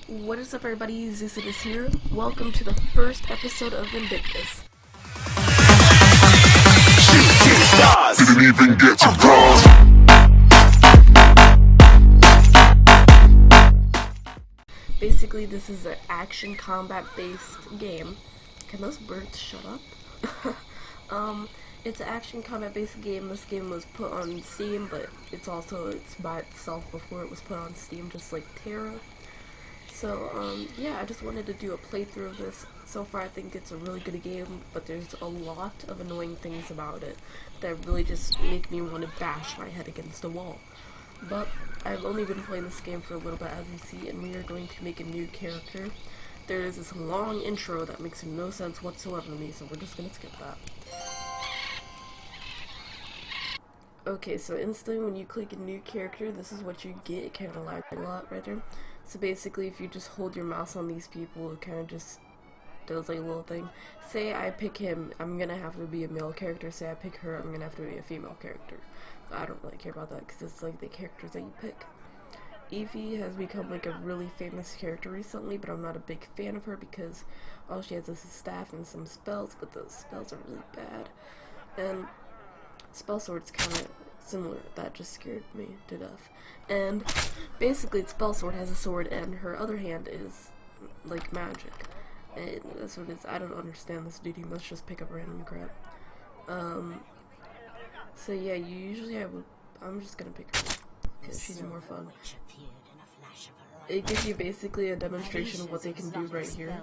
What is up, everybody? Vindictus here. Welcome to the first episode of Vindictus. Didn't even get to cross. Basically, this is an action combat based game. Can those birds shut up? It's an action combat based game. This game was put on Steam, but it's by itself before it was put on Steam, just like Terra. So, yeah, I just wanted to do a playthrough of this. So far, I think it's a really good game, but there's a lot of annoying things about it that really just make me want to bash my head against a wall. But I've only been playing this game for a little bit, as you see, and we are going to make a new character. There is this long intro that makes no sense whatsoever to me, so we're just going to skip that. Okay, so instantly when you click a new character, this is what you get. It kind of lags a lot right there. So basically, if you just hold your mouse on these people, it kind of just does like a little thing. Say I pick him, I'm gonna have to be a male character. Say I pick her, I'm gonna have to be a female character. So I don't really care about that because it's like the characters that you pick. Evie has become like a really famous character recently, but I'm not a big fan of her because all she has is a staff and some spells, but those spells are really bad. And Spellsword's kind of similar. That just scared me to death. And basically, Spellsword has a sword, and her other hand is like magic. And that's what it is. I don't understand this duty. Let's just pick up random crap. So yeah, I'm just gonna pick her because she's more fun. It gives you basically a demonstration of what they can do right here.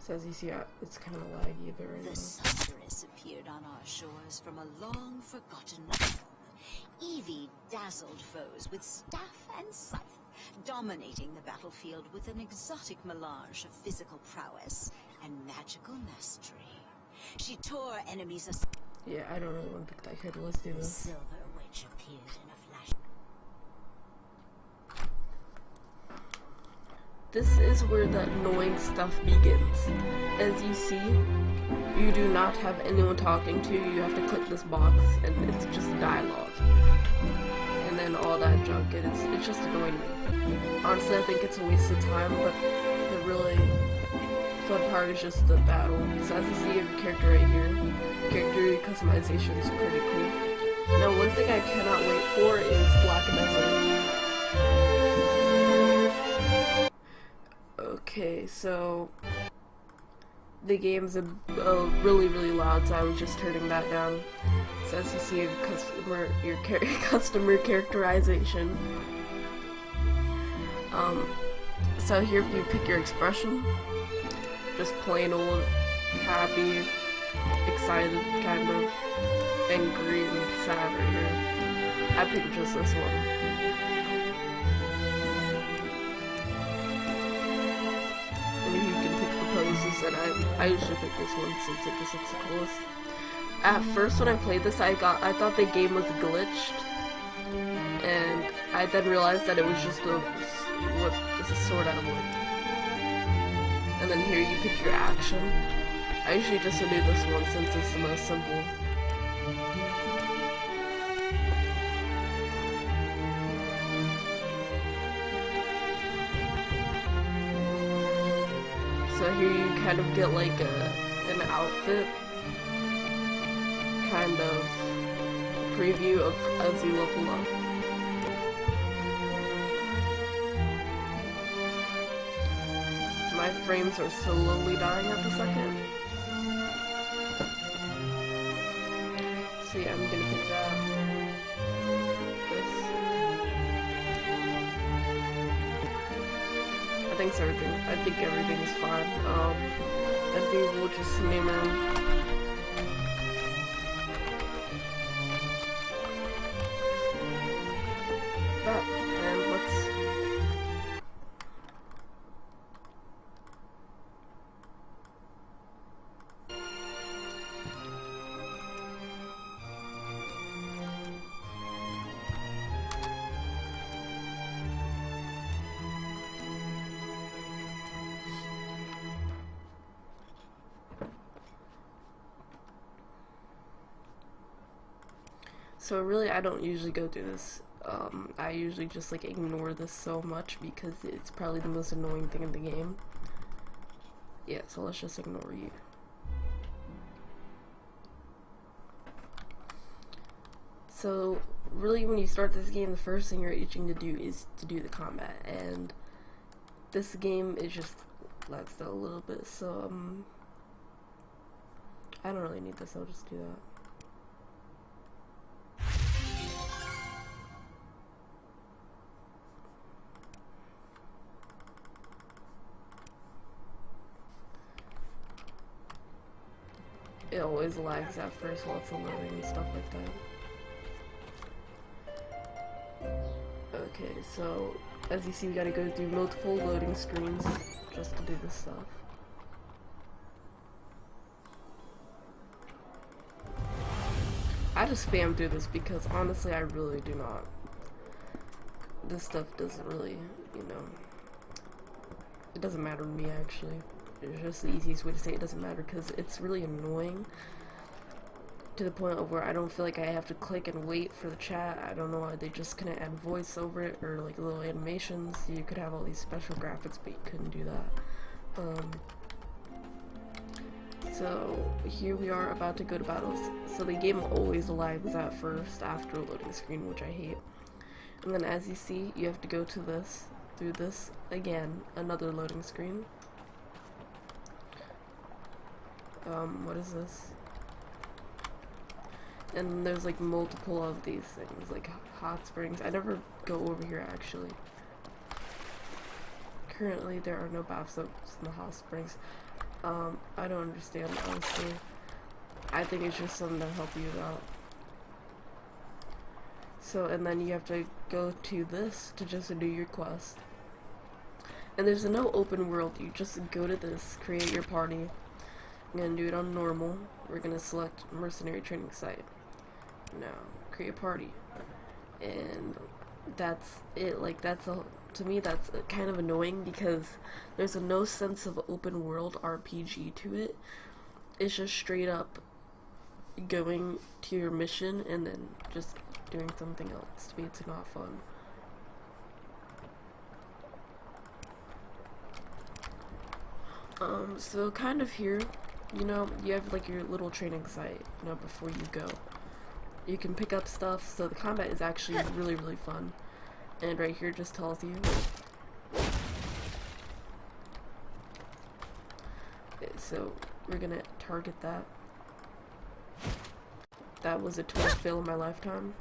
So as you see, it's kind of laggy a bit right now. The sorceress appeared on our shores from a long forgotten realm. Evie dazzled foes with staff and scythe, dominating the battlefield with an exotic melange of physical prowess and magical mastery. She tore enemies aside. Yeah, I don't really want to pick that character. Let's do this. Silver Witch appeared in a flash. This is where the annoying stuff begins. As you see, you do not have anyone talking to you. You have to click this box, and it's just dialogue. And then all that junk, it's just annoying me. Honestly, I think it's a waste of time, but the really fun part is just the battle. So as you see, your character right here, character customization is pretty cool. Now, one thing I cannot wait for is Black Desert. Okay, so the game's really loud, so I was just turning that down. So as you see, customer characterization. So here you pick your expression, just plain old happy, excited, kind of angry and sad right here. I picked just this one. Poses, and I usually pick this one since it just looks the coolest. At first, when I played this, I thought the game was glitched, and I then realized that it was just a sword out of wood. And then here you pick your action. I usually just do this one since it's the most simple. So here you kind of get like an outfit, kind of preview of as you level up. My frames are slowly dying at the second. So yeah, I'm gonna pick that. I think everything is fine. And we will just name her. That, and let's. So really, I don't usually go through this. I usually just like ignore this so much because it's probably the most annoying thing in the game. Yeah, so let's just ignore you. So really, when you start this game, the first thing you're itching to do is to do the combat, and this game is just lags out a little bit, so I don't really need this, I'll just do that. It always lags at first while it's loading and stuff like that. Okay, so as you see, we gotta go through multiple loading screens just to do this stuff. I just spam through this because honestly I really do not. This stuff doesn't really, you know, it doesn't matter to me actually. It's just the easiest way to say it doesn't matter because it's really annoying to the point of where I don't feel like I have to click and wait for the chat. I don't know why they just couldn't add voice over it or like little animations. You could have all these special graphics, but you couldn't do that. So here we are about to go to battles. So the game always lags at first after a loading screen, which I hate. And then as you see, you have to go to this, through this again, another loading screen. What is this? And there's like multiple of these things, like hot springs. I never go over here actually. Currently there are no bathtubs in the hot springs. I don't understand honestly. I think it's just something to help you out. So, and then you have to go to this to just do your quest. And there's no open world, you just go to this, create your party. I'm gonna do it on normal. We're gonna select mercenary training site. Now, create a party. And that's it. Like, to me that's kind of annoying because there's no sense of open world RPG to it. It's just straight up going to your mission and then just doing something else. To me, it's not fun. So kind of here, you know, you have like your little training site, you know, before you go. You can pick up stuff, so the combat is actually really, really fun. And right here just tells you. Okay, so we're gonna target that. That was a total fail in my lifetime.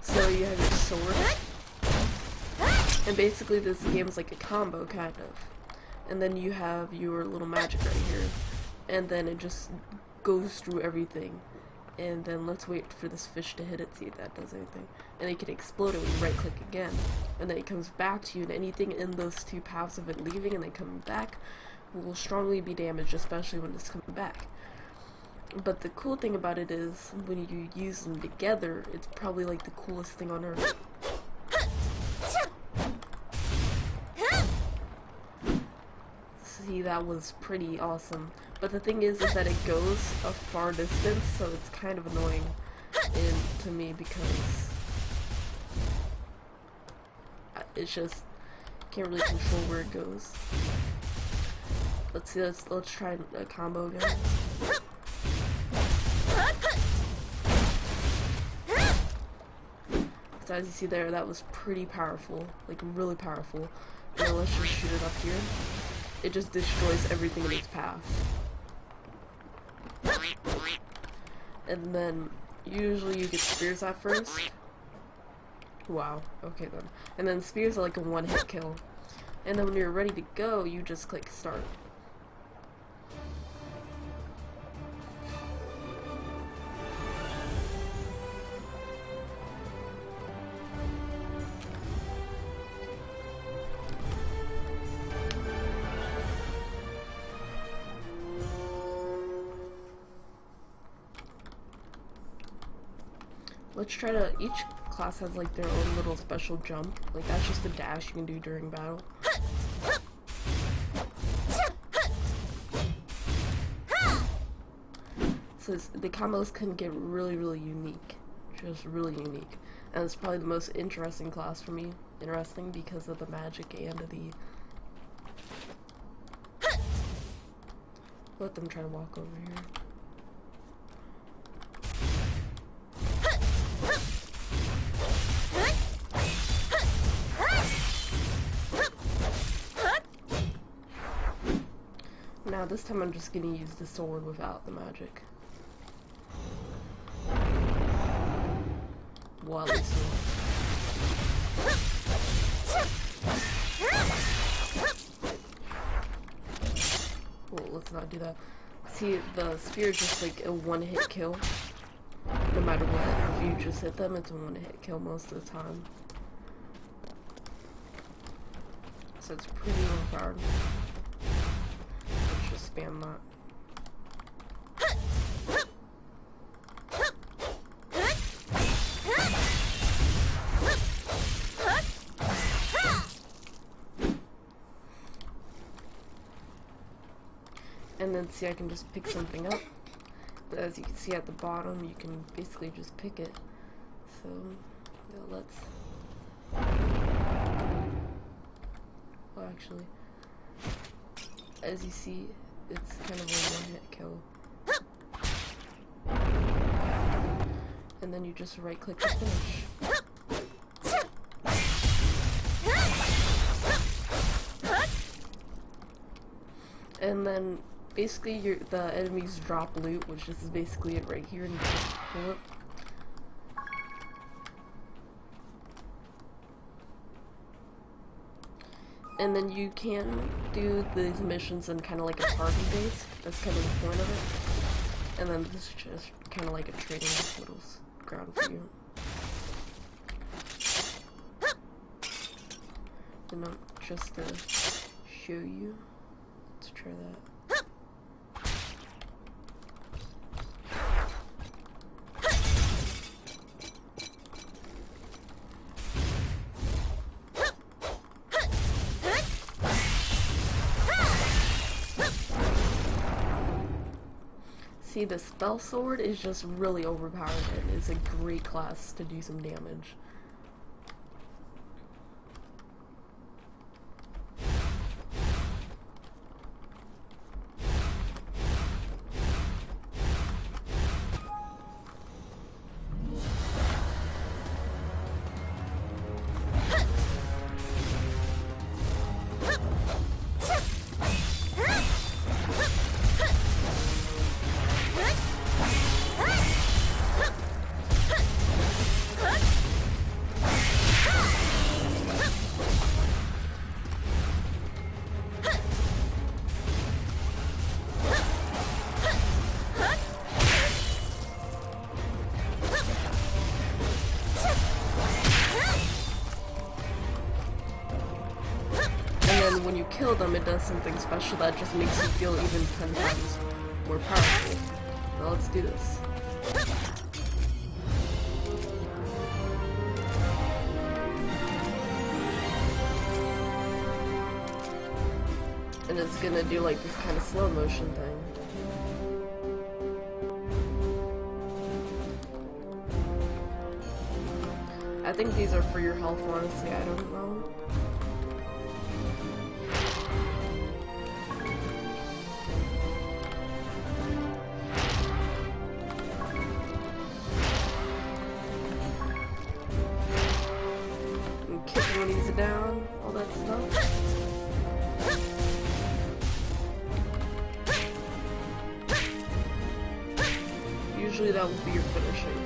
So you have your sword. And basically this game is like a combo, kind of. And then you have your little magic right here. And then it just goes through everything. And then let's wait for this fish to hit it, see if that does anything. And it can explode it when you right click again. And then it comes back to you, and anything in those two paths of it leaving and then coming back will strongly be damaged, especially when it's coming back. But the cool thing about it is, when you use them together, it's probably like the coolest thing on earth. See, that was pretty awesome. But the thing is that it goes a far distance, so it's kind of annoying to me because it's just can't really control where it goes. Let's see. Let's try a combo again. So as you see there, that was pretty powerful, like really powerful. Now let's just shoot it up here. It just destroys everything in its path. And then usually you get spears at first. Wow, okay then. And then spears are like a one-hit kill. And then when you're ready to go, you just click start. Let's try to, each class has like their own little special jump. Like that's just a dash you can do during battle. So the combos can get really, really unique. just really unique. And it's probably the most interesting class for me. Interesting because of the magic and the... Let them try to walk over here. Now this time I'm just gonna use the sword without the magic. Wildly sword. Well, let's not do that. See, the spear is just like a one-hit kill. No matter what, if you just hit them, it's a one-hit kill most of the time. So it's pretty overpowered. Let's just spam that. And then see, I can just pick something up. But as you can see at the bottom, you can basically just pick it. So, yeah, let's... Well, actually, as you see, it's kind of a one-hit kill. And then you just right-click to finish. And then basically the enemies drop loot, which is basically it right here, and you just pull it. And then you can do these missions in kind of like a party base. That's kind of the point of it. And then this is just kind of like a trading little ground for you. And just to show you, let's try that. See, the Spellsword is just really overpowered and is a great class to do some damage. When you kill them, it does something special that just makes you feel even 10 times more powerful. Now let's do this. And it's gonna do like this kind of slow motion thing. I think these are for your health, honestly, I don't know. Down, all that stuff. Usually that will be your finishing.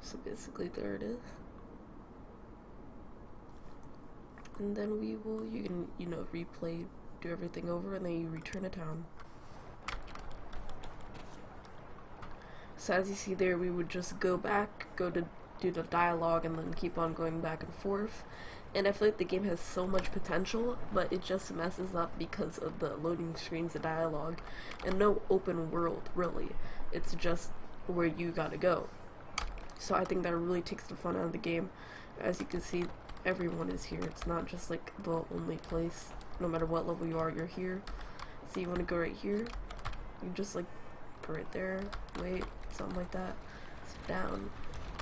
So basically there it is. And then you can, replay, do everything over, and then you return to town. So as you see there, we would just go back, go to do the dialogue, and then keep on going back and forth. And I feel like the game has so much potential, but it just messes up because of the loading screens, the dialogue, and no open world, really. It's just where you gotta go. So I think that really takes the fun out of the game. As you can see, everyone is here. It's not just like the only place. No matter what level you are, you're here. So you want to go right here. You just like put right there, wait, something like that. Sit down,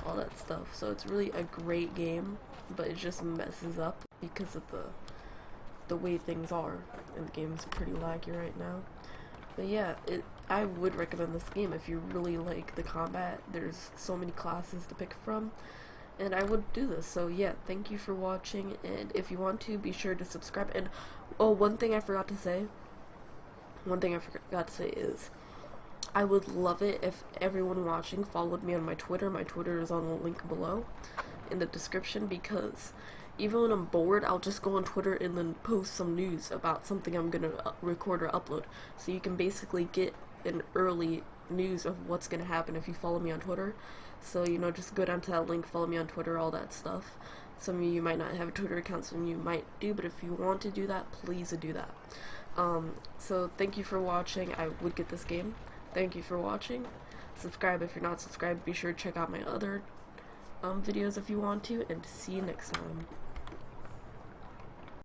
all that stuff. So it's really a great game, but it just messes up because of the way things are. And the game's pretty laggy right now. But yeah, I would recommend this game if you really like the combat. There's so many classes to pick from, and I would do this. So yeah, thank you for watching, and if you want to, be sure to subscribe. And oh, one thing I forgot to say is I would love it if everyone watching followed me on my Twitter. My Twitter is on the link below in the description, because even when I'm bored, I'll just go on Twitter and then post some news about something I'm gonna record or upload. So you can basically get an early news of what's gonna happen if you follow me on Twitter. So, you know, just go down to that link, follow me on Twitter, all that stuff. Some of you might not have a Twitter account, some of you might do, but if you want to do that, please do that. So thank you for watching. I would get this game. Thank you for watching. Subscribe if you're not subscribed. Be sure to check out my other videos if you want to, and see you next time.